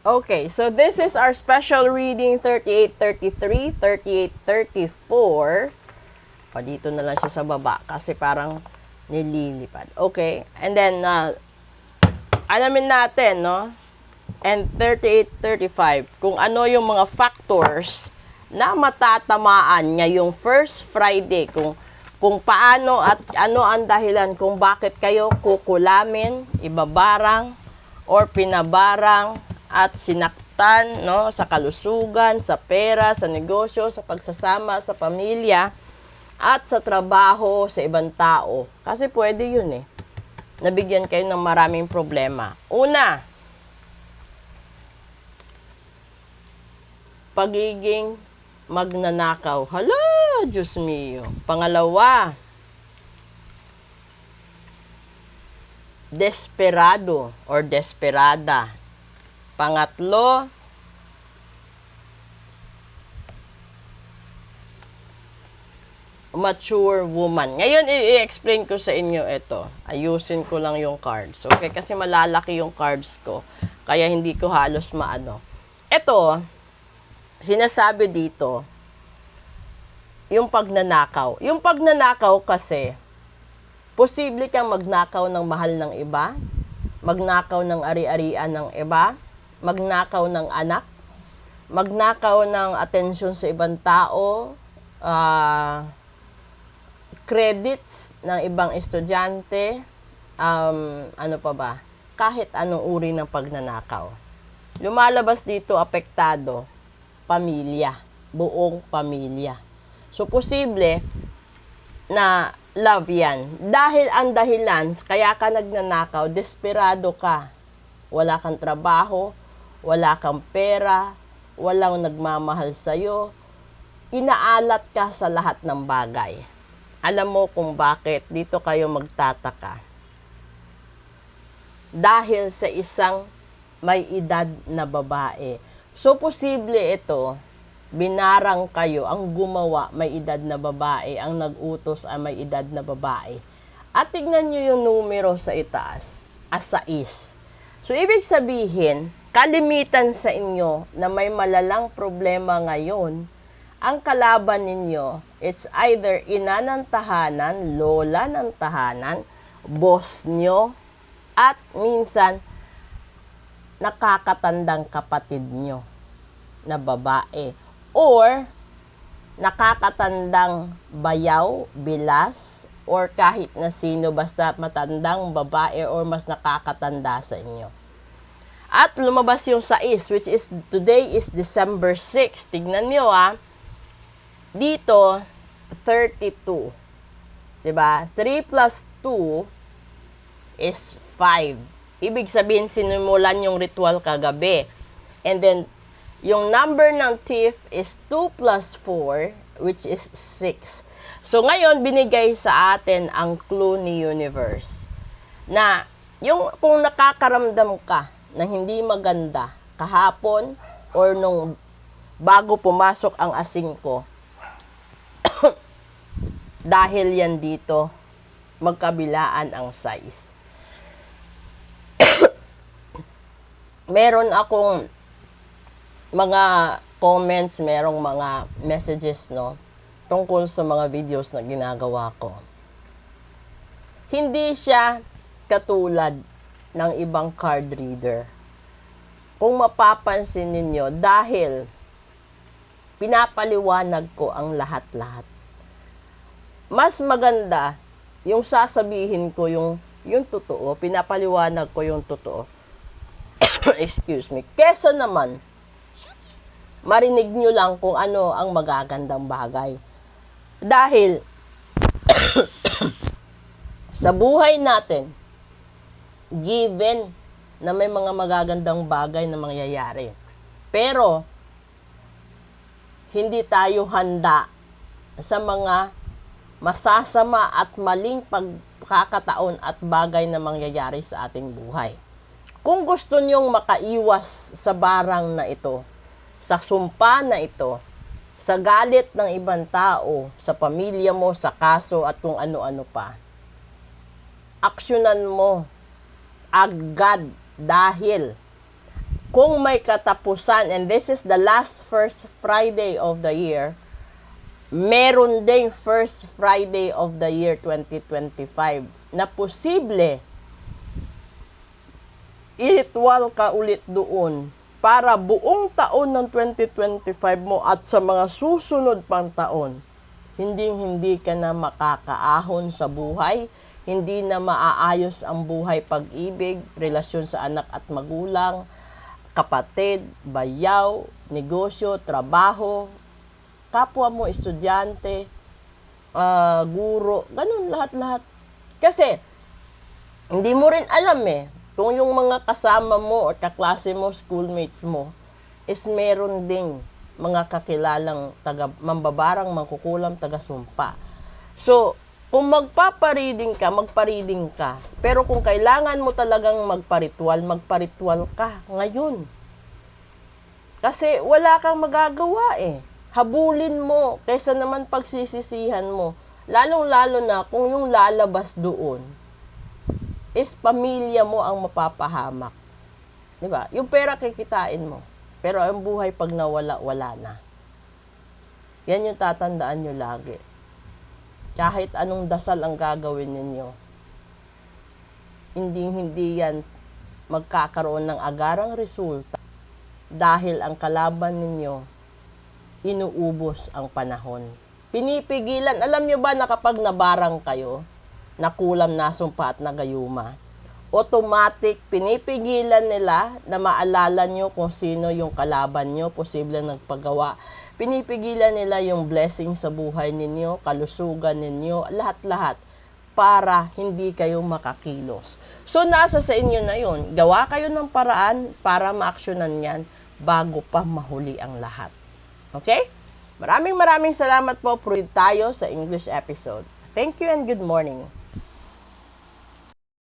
Okay, so this is our special reading 3833, 3834. O, dito na lang siya sa baba kasi parang nililipad. Okay, and then, alamin natin, no? And 3835, kung ano yung mga factors na matatamaan ngayong first Friday, kung paano at ano ang dahilan kung bakit kayo kukulamin, ibabarang, or pinabarang, at sinaktan, no, sa kalusugan, sa pera, sa negosyo, sa pagsasama, sa pamilya, at sa trabaho, sa ibang tao. Kasi pwede yun eh. Nabigyan kayo ng maraming problema. Una, pagiging magnanakaw. Hala, Diyos mio. Pangalawa, desperado or desperada. Pangatlo, mature woman. Ngayon, i-explain ko sa inyo ito. Ayusin ko lang yung cards. Okay? Kasi malalaki yung cards ko. Kaya hindi ko halos maano. Ito, sinasabi dito, yung pagnanakaw. Yung pagnanakaw kasi, posible kang magnakaw ng mahal ng iba, magnakaw ng ari-arian ng iba, magnakaw ng anak, magnakaw ng atensyon sa ibang tao, credits ng ibang estudyante, ano pa ba, kahit anong uri ng pagnanakaw. Lumalabas dito apektado, pamilya, buong pamilya. So, posible na love yan. Dahil ang dahilan, kaya ka nagnanakaw, desperado ka. Wala kang trabaho, wala kang pera, walang nagmamahal sa'yo, inaalat ka sa lahat ng bagay. Alam mo kung bakit dito kayo magtataka. Dahil sa isang may edad na babae. So, posible ito, binarang kayo, ang gumawa may edad na babae, ang nag-utos ay may edad na babae. At tignan nyo yung numero sa itaas, as 6. So, ibig sabihin, kalimitan sa inyo na may malalang problema ngayon, ang kalaban ninyo, it's either ina ng tahanan, lola ng tahanan, boss nyo, at minsan, nakakatandang kapatid nyo na babae. Or, nakakatandang bayaw, bilas, or kahit na sino, basta matandang babae or mas nakakatanda sa inyo. At lumabas yung 6, which is, today is December 6. Tignan nyo dito, 32. Diba? 3 plus 2 is 5. Ibig sabihin, sinimulan yung ritual kagabi. And then, yung number ng thief is 2 plus 4, which is 6. So, ngayon, binigay sa atin ang clue ni universe. Na, yung kung nakakaramdam ka na hindi maganda kahapon or nung bago pumasok ang asing ko, dahil yan dito, magkabilaan ang size. Meron akong mga comments, merong mga messages, no, tungkol sa mga videos na ginagawa ko. Hindi siya katulad ng ibang card reader. Kung mapapansin ninyo, dahil pinapaliwanag ko ang lahat-lahat. Mas maganda yung sasabihin ko yung totoo, pinapaliwanag ko yung totoo. Excuse me. Kesa naman, marinig nyo lang kung ano ang magagandang bagay. Dahil, sa buhay natin, given na may mga magagandang bagay na mangyayari. Pero, hindi tayo handa sa mga masasama at maling pagkakataon at bagay na mangyayari sa ating buhay. Kung gusto nyong makaiwas sa barang na ito, sa sumpa na ito, sa galit ng ibang tao, sa pamilya mo, sa kaso at kung ano-ano pa, aksyonan mo agad dahil kung may katapusan, and this is the last first Friday of the year, meron ding first Friday of the year 2025 na posible iritual ka ulit doon para buong taon ng 2025 mo at sa mga susunod pang taon, hindi ka na makakaahon sa buhay, hindi na maaayos ang buhay, pag-ibig, relasyon sa anak at magulang, kapatid, bayaw, negosyo, trabaho, kapwa mo, estudyante, guro, ganun lahat-lahat. Kasi, hindi mo rin alam kung yung mga kasama mo o kaklase mo, schoolmates mo, is meron ding mga kakilalang mambabarang, mangkukulam, taga-sumpa. So, kung magpapareading ka. Pero kung kailangan mo talagang magparitual ka ngayon. Kasi wala kang magagawa Habulin mo, kaysa naman pagsisisihan mo. Lalong-lalo na kung yung lalabas doon is pamilya mo ang mapapahamak. Diba? Yung pera kikitain mo. Pero ang buhay pag nawala, wala na. Yan yung tatandaan nyo lagi. Kahit anong dasal ang gagawin ninyo, hindi yan magkakaroon ng agarang resulta dahil ang kalaban ninyo, inuubos ang panahon. Pinipigilan, alam nyo ba na kapag nabarang kayo, nakulam, nasumpa at nagayuma, automatic, pinipigilan nila na maalala nyo kung sino yung kalaban nyo, posible nagpagawa. Pinipigilan nila yung blessing sa buhay ninyo, kalusugan ninyo, lahat-lahat, para hindi kayo makakilos. So, nasa sa inyo na yun. Gawa kayo ng paraan para ma-actionan yan bago pa mahuli ang lahat. Okay? Maraming salamat po. Proceed tayo sa English episode. Thank you and good morning.